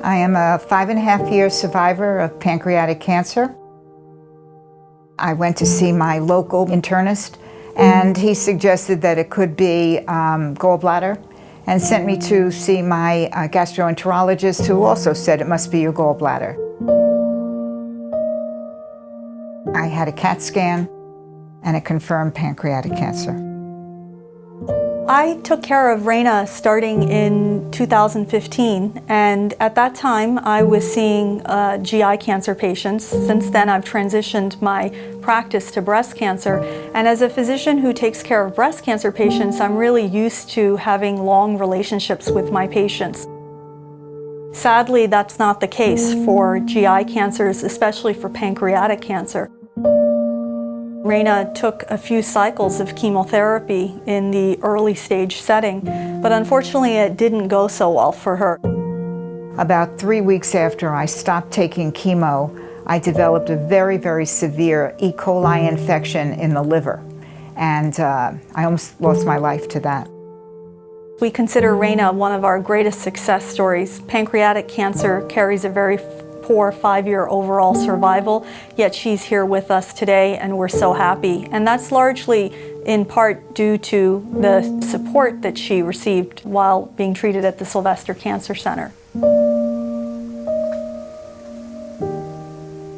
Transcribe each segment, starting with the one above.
I am a 5.5-year survivor of pancreatic cancer. I went to see my local internist, and he suggested that it could be gallbladder, and sent me to see my gastroenterologist, who also said it must be your gallbladder. I had a CAT scan, and it confirmed pancreatic cancer. I took care of Raina starting in 2015, and at that time I was seeing GI cancer patients. Since then I've transitioned my practice to breast cancer, and as a physician who takes care of breast cancer patients, I'm really used to having long relationships with my patients. Sadly, that's not the case for GI cancers, especially for pancreatic cancer. Raina took a few cycles of chemotherapy in the early stage setting, but unfortunately it didn't go so well for her. About 3 weeks after I stopped taking chemo, I developed a very, very severe E. coli infection in the liver, and I almost lost my life to that. We consider Raina one of our greatest success stories. Pancreatic cancer carries a very poor 5-year overall survival, yet she's here with us today and we're so happy. And that's largely in part due to the support that she received while being treated at the Sylvester Cancer Center.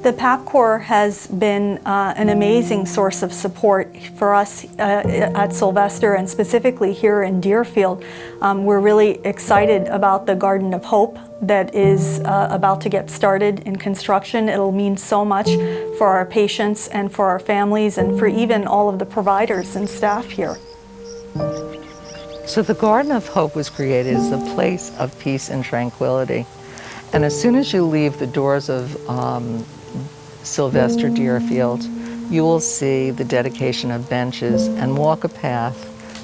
The PAP Corps has been an amazing source of support for us at Sylvester, and specifically here in Deerfield. We're really excited about the Garden of Hope that is about to get started in construction. It'll mean so much for our patients and for our families and for even all of the providers and staff here. So the Garden of Hope was created as a place of peace and tranquility. And as soon as you leave the doors of Sylvester Deerfield, you will see the dedication of benches and walk a path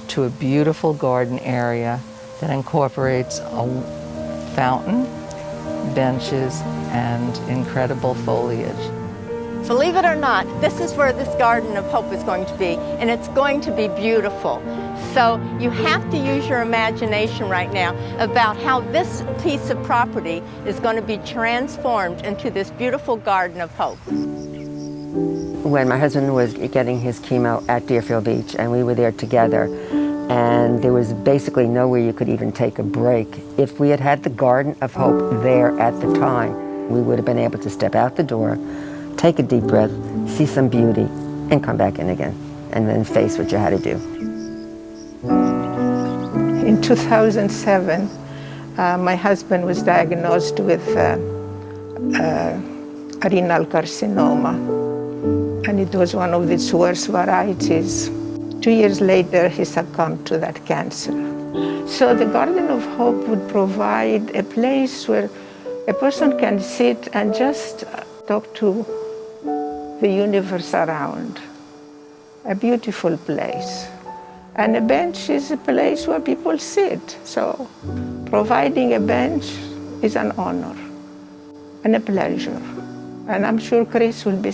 to a beautiful garden area that incorporates a fountain, benches, and incredible foliage. Believe it or not, this is where this Garden of Hope is going to be, and it's going to be beautiful. So you have to use your imagination right now about how this piece of property is going to be transformed into this beautiful Garden of Hope. When my husband was getting his chemo at Deerfield Beach, and we were there together, and there was basically nowhere you could even take a break. If we had had the Garden of Hope there at the time, we would have been able to step out the door, take a deep breath, see some beauty, and come back in again, and then face what you had to do. In 2007, my husband was diagnosed with renal carcinoma, and it was one of its worst varieties. 2 years later, he succumbed to that cancer. So the Garden of Hope would provide a place where a person can sit and just talk to the universe around. A beautiful place. And a bench is a place where people sit. So providing a bench is an honor and a pleasure. And I'm sure Chris will be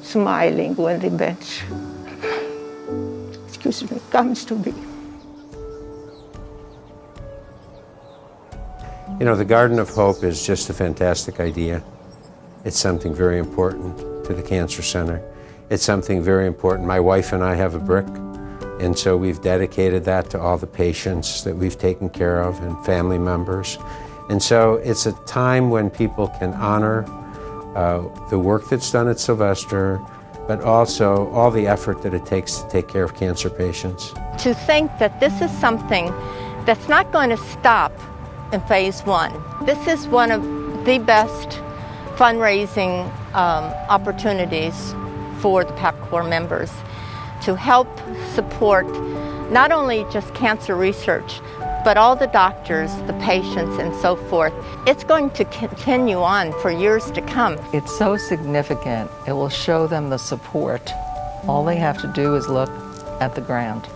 smiling when the bench, comes to be. You know, the Garden of Hope is just a fantastic idea. It's something very important to the Cancer Center. It's something very important. My wife and I have a brick, and so we've dedicated that to all the patients that we've taken care of and family members. And so it's a time when people can honor the work that's done at Sylvester, but also all the effort that it takes to take care of cancer patients. To think that this is something that's not going to stop in phase 1. This is one of the best fundraising opportunities for the PAP Corps members to help support not only just cancer research, but all the doctors, the patients, and so forth. It's going to continue on for years to come. It's so significant. It will show them the support. All they have to do is look at the ground.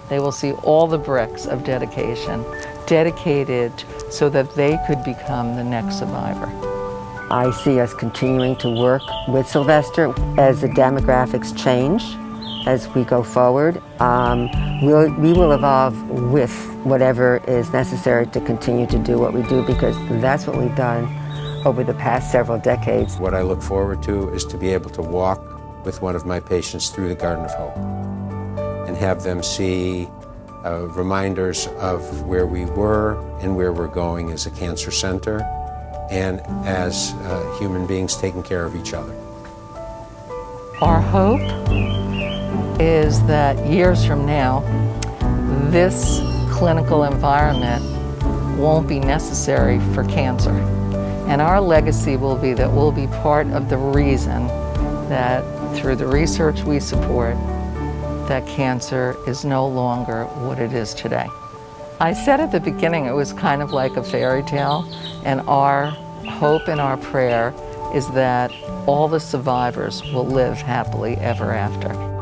They will see all the bricks of dedication, dedicated so that they could become the next survivor. I see us continuing to work with Sylvester as the demographics change, as we go forward. We will evolve with whatever is necessary to continue to do what we do, because that's what we've done over the past several decades. What I look forward to is to be able to walk with one of my patients through the Garden of Hope and have them see reminders of where we were and where we're going as a cancer center and as human beings taking care of each other. Our hope is that years from now, this clinical environment won't be necessary for cancer. And our legacy will be that we'll be part of the reason that through the research we support, that cancer is no longer what it is today. I said at the beginning it was kind of like a fairy tale, and our hope and our prayer is that all the survivors will live happily ever after.